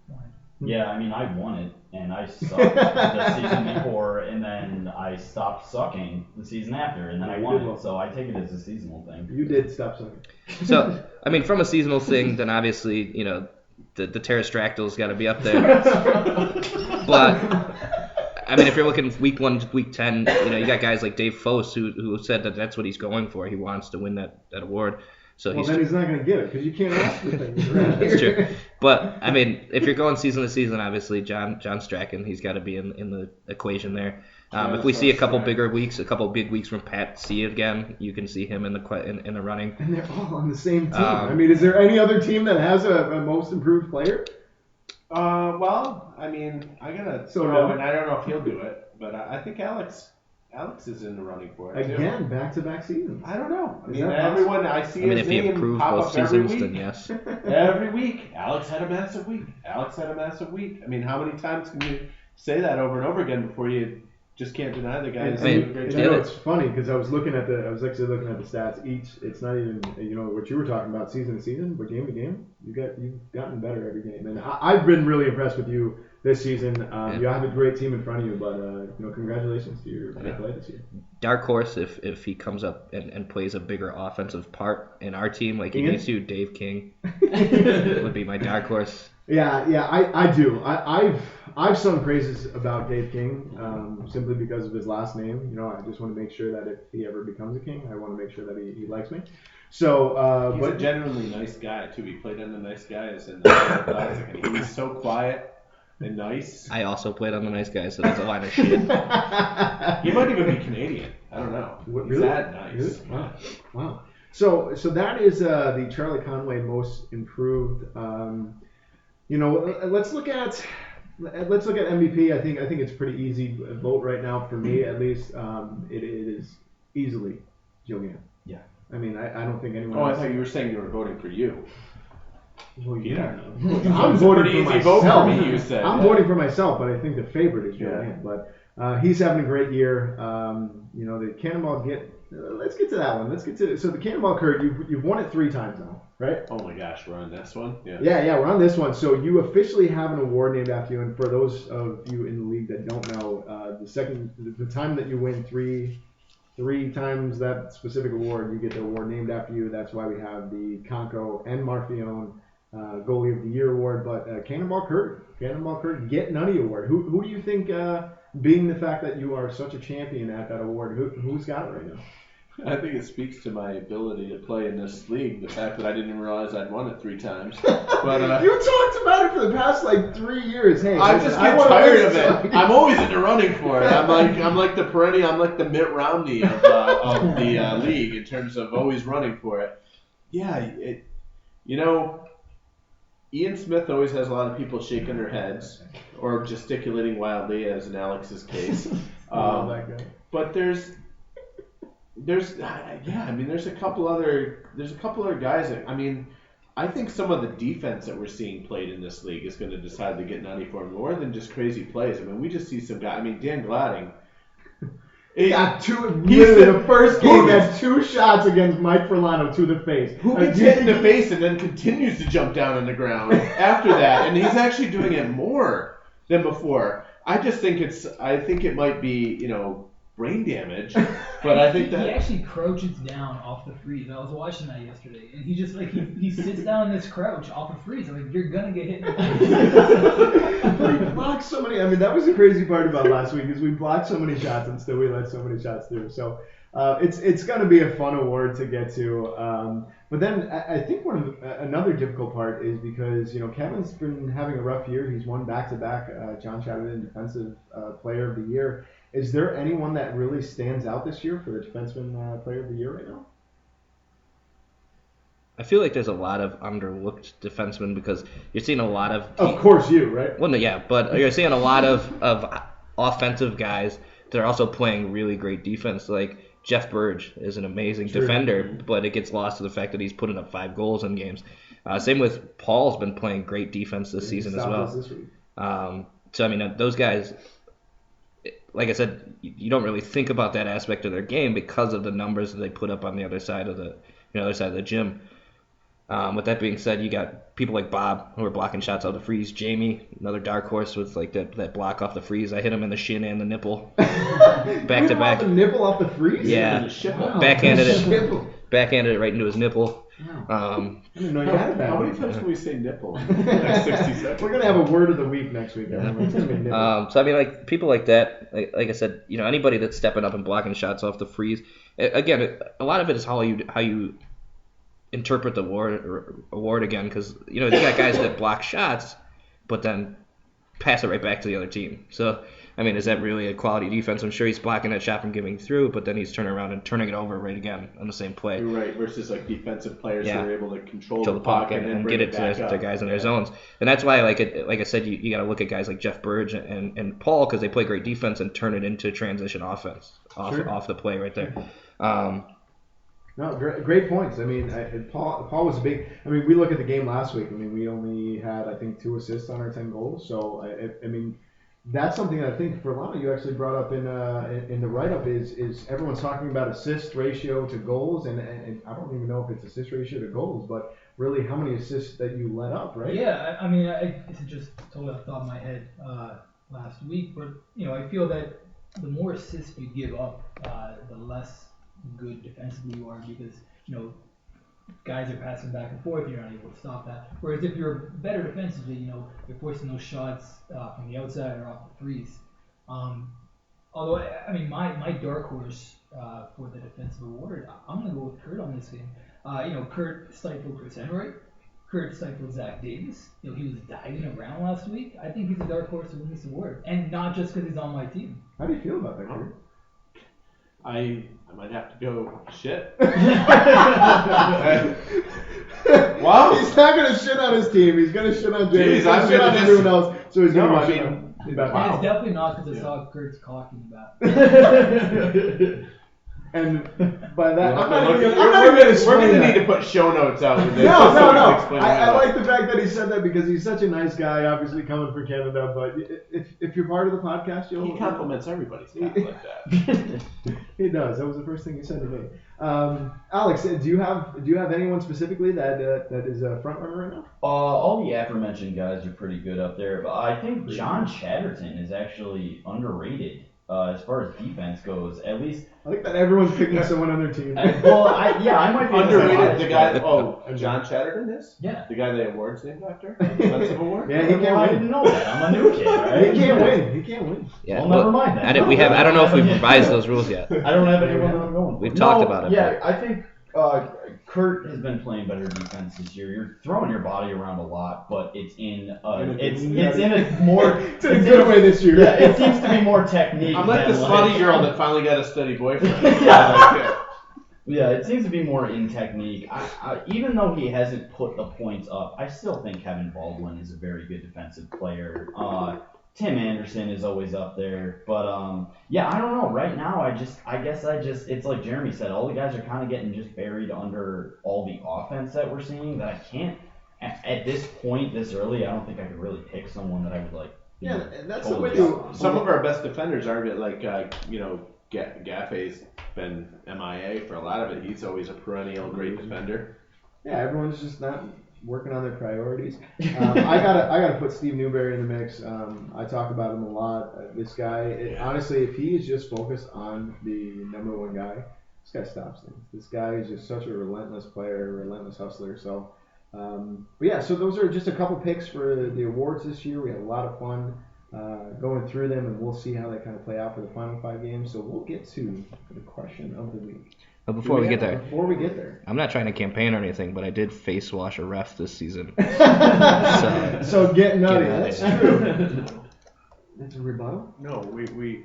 mind. Yeah, I mean, I won it, and I sucked the season before, and then I stopped sucking the season after, and then I won it. So I take it as a seasonal thing. You did stop sucking. So, I mean, from a seasonal thing, then obviously, the Pterostractyl's got to be up there. But, I mean, if you're looking week 1 to week 10, you got guys like Dave Foss who said that that's what he's going for. He wants to win that award. So well, then he's not going to get it because you can't ask for things. Right? That's true. But, I mean, if you're going season to season, obviously, John Strachan, he's got to be in the equation there. If we see a couple big weeks from Pat C again, you can see him in the running. And they're all on the same team. I mean, is there any other team that has a most improved player? Well, I mean, I gotta and I don't know if he'll do it, but I think Alex is in the running for it again, back-to-back seasons. I don't know. I Is mean, that everyone I see his if he name improved pop both up every seasons, week. then yes. Every week, Alex had a massive week. I mean, how many times can you say that over and over again before you just can't deny the guy is doing a great job? It's funny because I was actually looking at the stats. It's not even what you were talking about season to season, but game to game, you've gotten better every game, and I've been really impressed with you this season. You have a great team in front of you, but congratulations to your play this year. Dark horse, if he comes up and plays a bigger offensive part in our team like he needs to, Dave King would be my dark horse. Yeah, I do. I've sung praises about Dave King simply because of his last name. I just want to make sure that if he ever becomes a King, I want to make sure that he likes me. So, he's a genuinely nice guy too. He played on the Nice Guys and the Classic, and he was so quiet and nice. I also played on the Nice Guys, so that's a line of shit. He might even be Canadian. I don't know. He's that nice. Really? Wow. So that is the Charlie Conway most improved. Let's look at MVP. I think it's pretty easy vote right now for me at least. It is easily Joe Gann. Yeah. I mean, I don't think anyone. Oh, else. I thought you were saying you were voting for you. Well, yeah. I'm voting for myself. Vote for me, you said. I'm voting for myself, but I think the favorite is Joe Gann. But he's having a great year. The Cannonball let's get to that one. So the Cannonball Kurt, you've won it 3 times now, right? Oh my gosh, we're on this one. Yeah, we're on this one. So you officially have an award named after you. And for those of you in the league that don't know, the time that you win three times that specific award, you get the award named after you. That's why we have the Conco and Marfione Goalie of the Year award. But Cannonball Kurt, Get Nutty award. Who do you think, being the fact that you are such a champion at that award, who's got it right now? I think it speaks to my ability to play in this league. The fact that I didn't realize I'd won it 3 times. But you talked about it for the past 3 years. Hey, I just get tired of it. I'm always in the running for it. I'm like the Mitt Romney of the league in terms of always running for it. Yeah, Ian Smith always has a lot of people shaking their heads or gesticulating wildly, as in Alex's case. But there's a couple other guys that, I think some of the defense that we're seeing played in this league is going to decide to get Nutty for more than just crazy plays. We just see some guy. Dan Gladding. Got the first game had 2 shots against Mike Furlano to the face. Who gets hit in the face and then continues to jump down on the ground after that, and he's actually doing it more than before. I think it might be, brain damage, but I think that he actually crouches down off the freeze. I was watching that yesterday, and he just he sits down in this crouch off the freeze. I'm like, you're gonna get hit in the face. We blocked so many. That was the crazy part about last week is we blocked so many shots and still we let so many shots through. So it's gonna be a fun award to get to. But then I think another difficult part is because Kevin's been having a rough year. He's won back-to-back John Chatterton Defensive Player of the Year. Is there anyone that really stands out this year for the Defenseman Player of the Year right now? I feel like there's a lot of underlooked defensemen because you're seeing a lot of... Of course you, right? Well, no, yeah, but you're seeing a lot of offensive guys they're also playing really great defense. Like Jeff Burge is an amazing True. defender, but it gets lost to the fact that he's putting up 5 goals in games. Same with Paul's been playing great defense this season as Stopped us well. this week. So I mean, those guys, like I said, you don't really think about that aspect of their game because of the numbers that they put up on the other side of the gym. With that being said, you got people like Bob who are blocking shots out the freeze. Jamie, another dark horse with like that block off the freeze. I hit him in the shin and the nipple, back to back. The nipple off the freeze? Yeah, Wow. backhanded Shipple. it right into his nipple. I didn't know you had a bad How many week. times can we say nipple in the next 60 seconds? We're going to have a word of the week next week. Everyone. It's gonna be nipple. So I mean, like people like that, like I said, anybody that's stepping up and blocking shots off the freeze. Again, a lot of it is how you interpret the award again, because you got guys that block shots, but then pass it right back to the other team. So I mean, is that really a quality defense? I'm sure he's blocking that shot from giving through, but then he's turning around and turning it over right again on the same play. You're right, versus like defensive players Yeah. who are able to control To the the puck pocket and and bring get it back to up. the guys in their zones, and that's why, like I said, you got to look at guys like Jeff Burge and Paul, because they play great defense and turn it into transition offense off the play right there. No, great points. I mean, Paul was a big. I mean, we look at the game last week. I mean, we only had, I think, 2 assists on our 10 goals. So, I mean, that's something that I think for a lot of you actually brought up in the write-up is everyone's talking about assist ratio to goals, and I don't even know if it's assist ratio to goals, but really how many assists that you let up, right? Yeah, I mean, it's just totally off the top of my head last week, but I feel that the more assists you give up, the less good defensively you are, because guys are passing back and forth, you're not able to stop that. Whereas if you're better defensively, you're forcing those shots from the outside or off the freeze. Although I mean, my dark horse for the defensive award, I'm gonna go with Kurt on this game. Kurt stifled Chris Enright. Kurt stifled Zach Davis. He was diving around last week. I think he's a dark horse to win this award, and not just because he's on my team. How do you feel about that, Kurt? I might have to go shit. Well, he's not going to shit on his team. He's going to shit on Jay. He's going to I'm shit gonna on just- everyone else. So he's going No, to I shit mean, on. And it's definitely not because I saw Kurt's cocking about. And by that, I'm not We're even going to gonna need to put show notes out with this. No. so we can explain I why. like the fact that he said that because he's such a nice guy, obviously coming from Canada. But if you're part of the podcast, you'll. He compliments everybody's cat like that. He does. That was the first thing he said to me. Alex, do you have anyone specifically that is a front runner right now? All the aforementioned guys are pretty good up there, but I think John Chatterton is actually underrated as far as defense goes. At least, I think that everyone's picking someone on their team. I might be Underrated. The guy. surprised. John Chatterton is. Yeah. The guy the award's named after. Defensive award. Yeah, he Well, can't I win. didn't know that. I'm a new kid, right? He can't win. He can't win. Yeah, Well, never mind then. I don't know if we've revised those rules yet. I don't have anyone that I'm going for. We've talked about it, Yeah, I think Kurt has been playing better defense this year. You're throwing your body around a lot, but it's in it's in a more It's in a good way this year. Yeah, it seems to be more technique. I'm like the than, slutty girl that finally got a steady boyfriend. Yeah. Yeah, it seems to be more in technique. Even though he hasn't put the points up, I still think Kevin Baldwin is a very good defensive player. Tim Anderson is always up there, but yeah, I don't know. Right now, I guess it's like Jeremy said, all the guys are kind of getting just buried under all the offense that we're seeing. That I can't at this point, this early, I don't think I could really pick someone that I would like. Yeah, and that's totally the way you. Some of our best defenders are like Gaffey's been MIA for a lot of it. He's always a perennial great defender. Yeah, everyone's just not working on their priorities. I gotta put Steve Newberry in the mix. I talk about him a lot. This guy, honestly, if he is just focused on the number one guy, this guy stops things. This guy is just such a relentless player, a relentless hustler. So, but yeah, so those are just a couple picks for the awards this year. We had a lot of fun going through them, and we'll see how they kind of play out for the final 5 games. So we'll get to the question of the week. But before we get there, I'm not trying to campaign or anything, but I did face wash a ref this season. So get nutty. Get That's nutty. true. That's a rebuttal? No, we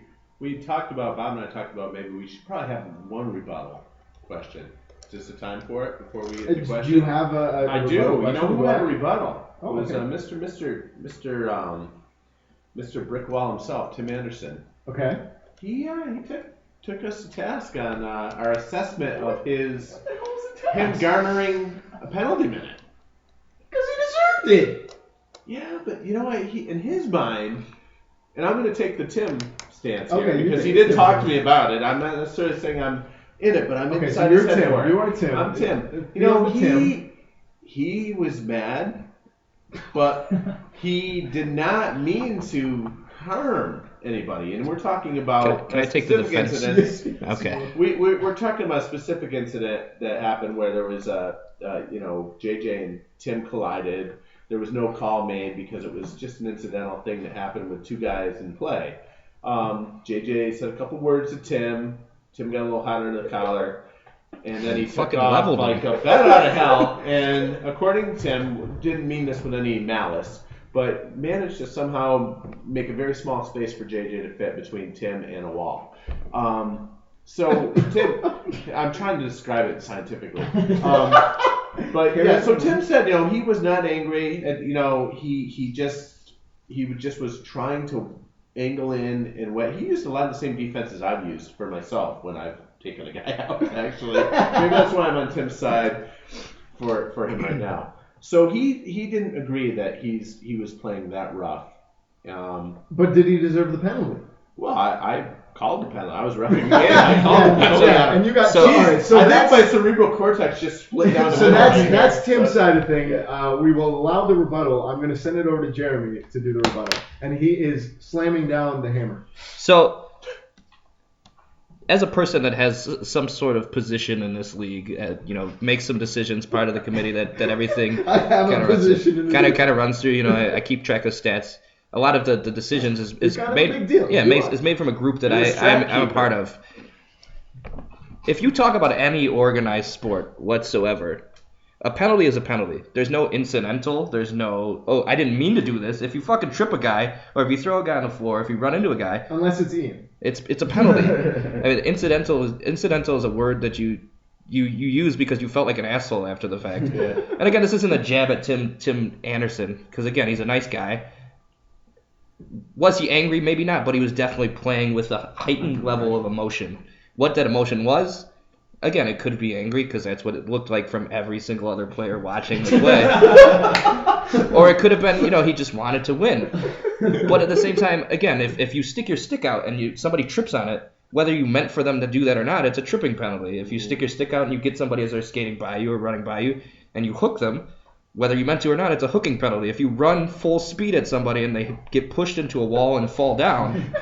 talked about, Bob and I talked about maybe we should probably have one rebuttal question. Is this the time for it before we get to the question? Do you have a I do. rebuttal You know question? who had a rebuttal? Oh, It was okay. Mr. Brickwall himself, Tim Anderson. Okay. he took us to task on our assessment of him garnering a penalty minute. Because he deserved it. Yeah, but you know what? He, in his mind, and I'm going to take the Tim stance here Okay, because he take did Tim talk stance. to me about it. I'm not necessarily saying I'm in it, but I'm Okay, so inside you're his head Tim. for it. You are Tim. I'm Tim. You Feel know, the Tim. he was mad, but he did not mean to harm anybody. And we're talking about Can I a take the specific defense? incident. Okay. We're talking about a specific incident that happened where there was JJ and Tim collided. There was no call made because it was just an incidental thing that happened with two guys in play. JJ said a couple words to Tim. Tim got a little hot under the collar, and then he took Fucking off leveled like him. a bat out of hell. And according to Tim, didn't mean this with any malice, but managed to somehow make a very small space for JJ to fit between Tim and a wall. So Tim, I'm trying to describe it scientifically. But yeah, so Tim said, he was not angry, and he just was trying to angle in and he used a lot of the same defenses I've used for myself when I've taken a guy out. Actually, maybe that's why I'm on Tim's side for him right now. So he didn't agree that he was playing that rough. But did he deserve the penalty? Well, I called the penalty. I was refereeing the game. I called the penalty. Yeah, and you got So- all right, so I that's think my cerebral cortex just split down. so the that's middle. that's Tim's side of thing. We will allow the rebuttal. I'm going to send it over to Jeremy to do the rebuttal, and he is slamming down the hammer. So, as a person that has some sort of position in this league, makes some decisions, part of the committee that everything I have a position in the league. kind of runs through. I keep track of stats. A lot of the decisions is kind of a made. big deal. Yeah, You is made from a group that You're a strap I'm a keeper. part of. If you talk about any organized sport whatsoever, a penalty is a penalty. There's no incidental. There's no, I didn't mean to do this. If you fucking trip a guy, or if you throw a guy on the floor, if you run into a guy, Unless it's Ian. it's a penalty. I mean, incidental is a word that you use because you felt like an asshole after the fact. Yeah. And again, this isn't a jab at Tim Anderson, because again, he's a nice guy. Was he angry? Maybe not, but he was definitely playing with a heightened level of emotion. What that emotion was, again, it could be angry because that's what it looked like from every single other player watching the play. Or it could have been, he just wanted to win. But at the same time, again, if you stick your stick out and somebody trips on it, whether you meant for them to do that or not, it's a tripping penalty. If you stick your stick out and you get somebody as they're skating by you or running by you and you hook them, whether you meant to or not, it's a hooking penalty. If you run full speed at somebody and they get pushed into a wall and fall down,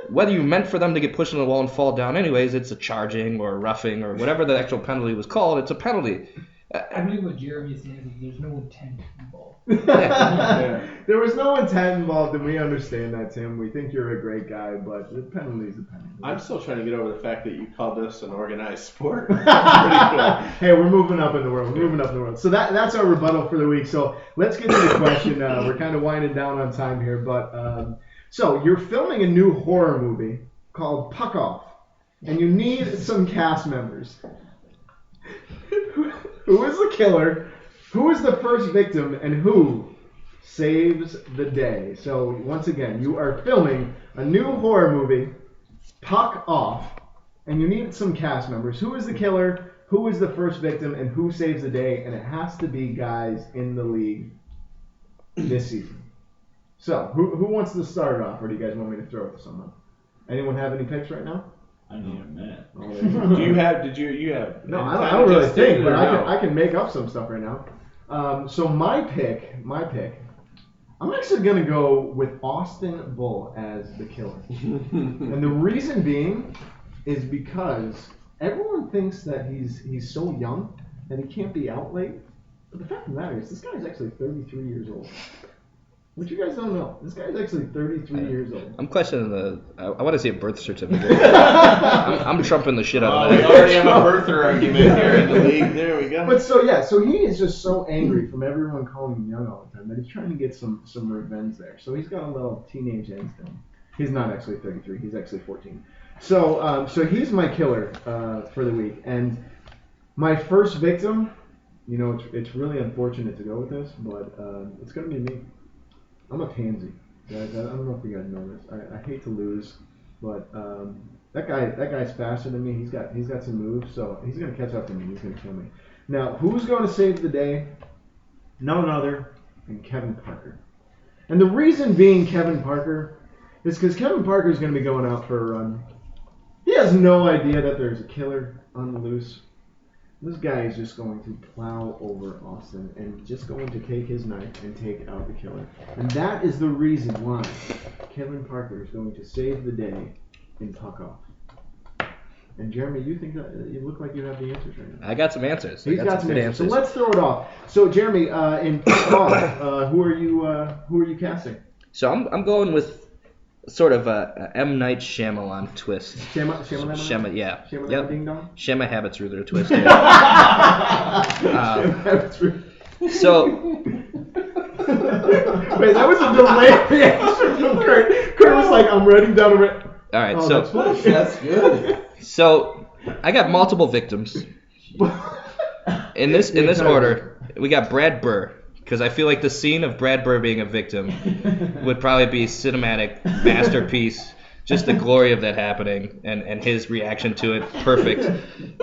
whether you meant for them to get pushed into the wall and fall down anyways, it's a charging or a roughing or whatever the actual penalty was called, it's a penalty. I believe what Jeremy is saying is that there's no intent involved. There was no intent involved, and we understand that, Tim. We think you're a great guy, but the penalty is a penalty. I'm still trying to get over the fact that you called this an organized sport. Pretty cool. Hey, we're moving up in the world. So that's our rebuttal for the week. So let's get to the question. We're kind of winding down on time here, but so you're filming a new horror movie called Puck Off, and you need some cast members. Who is the killer? Who is the first victim? And who saves the day? So once again, you are filming a new horror movie, Puck Off, and you need some cast members. Who is the killer? Who is the first victim? And who saves the day? And it has to be guys in the league this season. So who wants to start it off, or do you guys want me to throw it to someone? Anyone have any picks right now? I need a minute. Do you have? You have? No, any I time don't really just stated think, but or no? I can make up some stuff right now. So my pick, I'm actually gonna go with Austin Bull as the killer, and the reason being is because everyone thinks that he's so young that he can't be out late. But the fact of the matter is, this guy's actually 33 years old. Which you guys don't know. This guy's actually 33 years old. I'm questioning I want to see a birth certificate. I'm trumping the shit out Oh, of we that. already have a birther argument here in the league. There we go. But so he is just so angry from everyone calling him young all the time that he's trying to get some revenge there. So he's got a little teenage angst in him. He's not actually 33. He's actually 14. So he's my killer for the week. And my first victim, it's really unfortunate to go with this, but it's going to be me. I'm a pansy. Guys, I don't know if you guys know this. I hate to lose. But that guy's faster than me. He's got some moves, so he's gonna catch up to me. He's gonna kill me. Now, who's going to save the day? None other than Kevin Parker. And the reason being Kevin Parker is because Kevin Parker is going to be going out for a run. He has no idea that there's a killer on the loose. This guy is just going to plow over Austin and just going to take his knife and take out the killer. And that is the reason why Kevin Parker is going to save the day in Puck Off. And Jeremy, you think that you look like you have the answers right now. I got some answers. He's got some good answers. So let's throw it off. So Jeremy, in Puck Off, who are you casting? So I'm going with sort of a M. Night Shyamalan twist. Shema, Yeah. Shema Yep. Ding Dong? Shema Habitsruther twist. Shema Habitsruther. So Wait, that was a delayed reaction from Kurt. Kurt was like, I'm writing down a all right, Oh, so that's funny. That's good. so I got multiple victims. In this order, we got Brad Burr, because I feel like the scene of Brad Burr being a victim would probably be cinematic masterpiece. Just the glory of that happening and his reaction to it, perfect.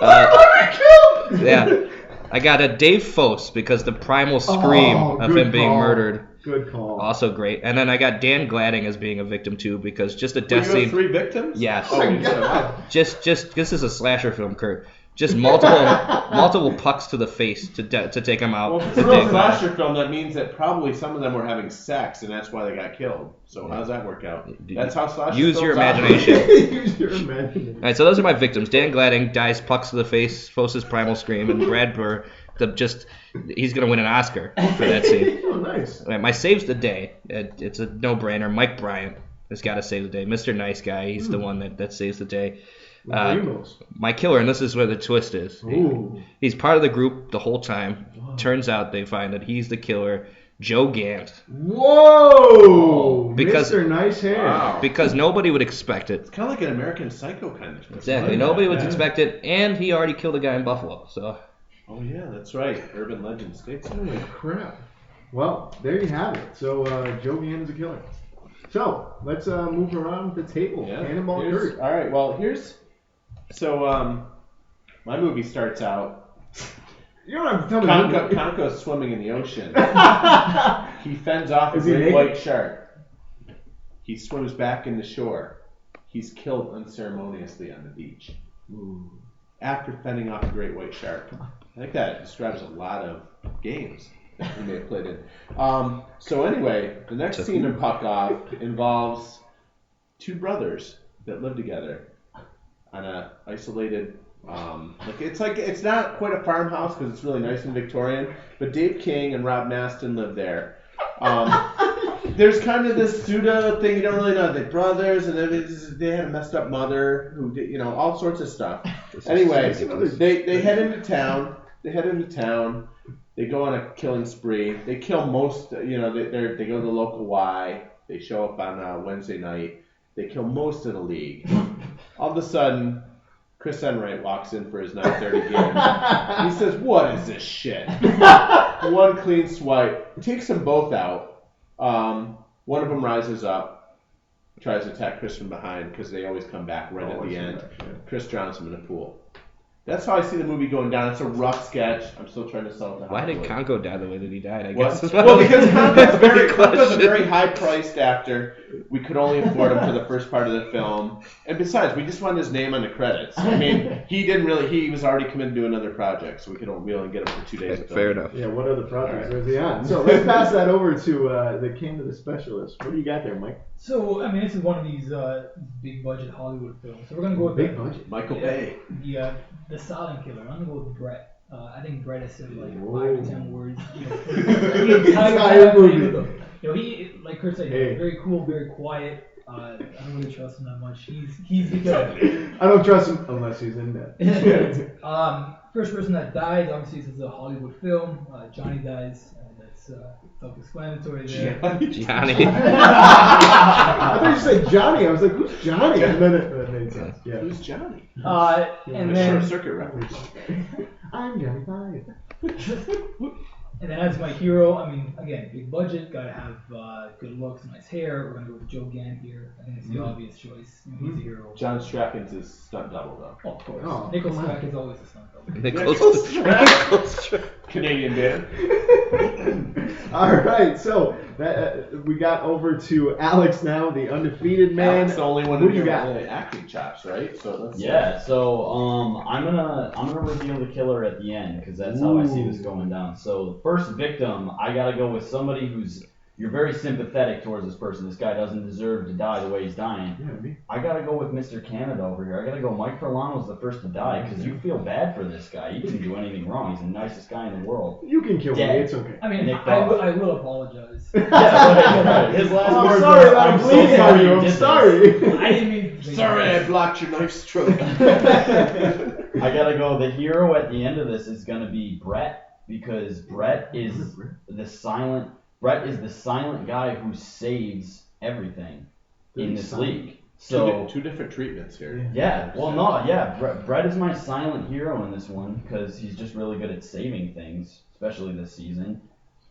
Yeah, I got a Dave Fosse because the primal scream of him being murdered. Good call. Also great. And then I got Dan Gladding as being a victim too, because just a You death have scene. 3 victims? Yes. Oh, you said what? Just this is a slasher film, Kurt. Just multiple pucks to the face to take him out. Well, if it's a real slasher film, that means that probably some of them were having sex, and that's why they got killed. So how does that work out? That's how slasher Use films your operate. imagination. Use your imagination. All right, so those are my victims. Dan Gladding dies pucks to the face, Fosse's primal scream, and Brad Burr, he's going to win an Oscar for that scene. Oh, nice. All right, my saves the day. It's a no-brainer. Mike Bryant has got to save the day. Mr. Nice Guy, he's the one that saves the day. Rainbows. My killer, and this is where the twist is. Ooh. He's part of the group the whole time. Turns out they find that he's the killer, Joe Gant. Whoa! Because- Mr. Nice Hair. Wow. Because nobody would expect it. It's kind of like an American Psycho kind of twist. Exactly. Nobody would expect it, and he already killed a guy in Buffalo. So Oh, yeah, that's right. Urban legend states that. Holy crap. Well, there you have it. So, Joe Gant is a killer. So, let's move around the table. Yeah. Cannonball Here's- Kurt. All right, well, so my movie starts out, You don't have to tell me. Conco's swimming in the ocean. He fends off a Is he great naked? white shark. He swims back in the shore. He's killed unceremoniously on the beach. Ooh. After fending off a great white shark. I think that describes a lot of games that we may have played in. So anyway, the next scene in Puck Off involves 2 brothers that live together on a isolated, it's not quite a farmhouse because it's really nice and Victorian, but Dave King and Rob Maston live there. There's kind of this pseudo thing, you don't really know, they're brothers, and then they had a messed up mother who did, all sorts of stuff. Anyway, they head into town. They go on a killing spree. They kill most, they go to the local Y. They show up on Wednesday night. They kill most of the league. All of a sudden, Chris Enright walks in for his 9:30 game. He says, "What is this shit?" One clean swipe. Takes them both out. One of them rises up, tries to attack Chris from behind because they always come back right at the end. Chris drowns him in a pool. That's how I see the movie going down. It's a rough sketch. I'm still trying to sell it to why did Hollywood. Conco die the way that he died? I What? guess. is Well, because Conco's a question. very high-priced actor. We could only afford him for the first part of the film. And besides, we just wanted his name on the credits. I mean, he was already committed to another project, so we only get him for 2 days. of Fair filming. enough. Yeah, what other projects All right. is he on? So, let's pass that over to the king of the specialist. What do you got there, Mike? So, I mean, this is one of these big budget Hollywood films. So we're gonna go with Big budget. Michael Yeah. Bay. the silent killer. I'm gonna go with Brett. I think Brett has said like Whoa. 5 to 10 words. For the Entire movie. movie. He, like Kurt said, Hey. very cool, very quiet. I don't really trust him that much. He's the killer. I don't trust him unless he's in bed. First person that dies, obviously, this is a Hollywood film. Johnny dies. That's self-explanatory there. Johnny. I thought you said Johnny. I was like, who's Johnny? And then it made sense. Yeah. Who's Johnny? And A then short circuit reference. I'm Johnny Five. And then as my hero, I mean, again, big budget, gotta have good looks, nice hair. We're gonna go with Joe Gant here. I think it's the obvious choice. You know, he's a hero. John Strachan's his stunt double though. Oh, of course. Oh, Nicholas come on. Crack is always a stunt double. Nicholas Canadian band. All right, so we got over to Alex now, the undefeated man. Alex, the only one Who who you got got? acting chops, right? So that's Yeah, so I'm gonna reveal the killer at the end because that's how I see this Ooh. going down. So the first victim, I gotta go with somebody who's you're very sympathetic towards this person. This guy doesn't deserve to die the way he's dying. Yeah, me. I gotta go with Mr. Canada over here. I gotta go. Mike Furlano's the first to die because you feel bad for this guy. He didn't do anything wrong. He's the nicest guy in the world. You can kill me. Dead. It's okay. I mean, Nick I Dawes. will apologize. Right. His last I'm words sorry are, that I'm "I'm so bleeding sorry on you. you I'm did sorry. I didn't mean to. Sorry, I blocked your nice stroke. I gotta go. The hero at the end of this is gonna be Brett because Brett is the silent guy who saves everything in this league. So two different treatments here. yeah, well no, yeah, Brett is my silent hero in this one because he's just really good at saving things, especially this season.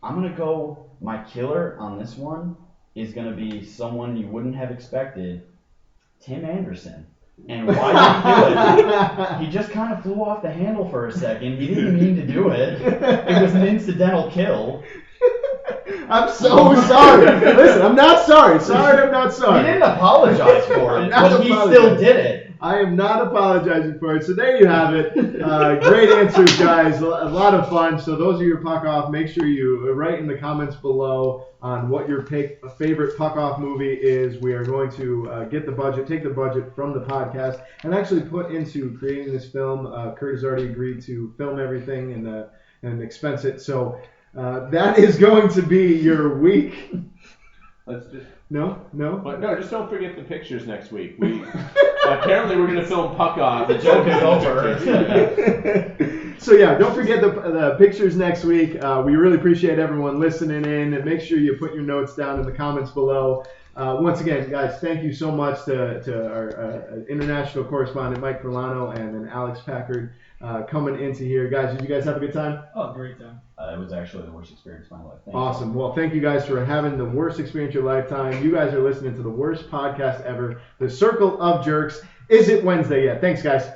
I'm gonna go. My killer on this one is gonna be someone you wouldn't have expected, Tim Anderson. And why did he do it? He just kind of flew off the handle for a second. He didn't mean to do it. It was an incidental kill. I'm so sorry. Listen, I'm not sorry. Sorry, I'm not He sorry. didn't apologize for I'm it, not but he apologizing. still did it. I am not apologizing for it. So there you have it. Great answers, guys. A lot of fun. So those are your puck off. Make sure you write in the comments below on what your favorite puck off movie is. We are going to take the budget from the podcast, and actually put into creating this film. Kurt has already agreed to film everything and expense it. So that is going to be your week. Let's just. No. But no, just don't forget the pictures next week. Apparently we're gonna film Puck Off. The joke is over. So yeah, don't forget the pictures next week. We really appreciate everyone listening in, and make sure you put your notes down in the comments below. Once again, guys, thank you so much to our international correspondent Mike Furlano and then Alex Packard coming into here. Guys, did you guys have a good time? Oh, great time. It was actually the worst experience of my life. Thank Awesome. Well, thank you guys for having the worst experience of your lifetime. You guys are listening to the worst podcast ever, The Circle of Jerks. Is it Wednesday yet? Thanks, guys.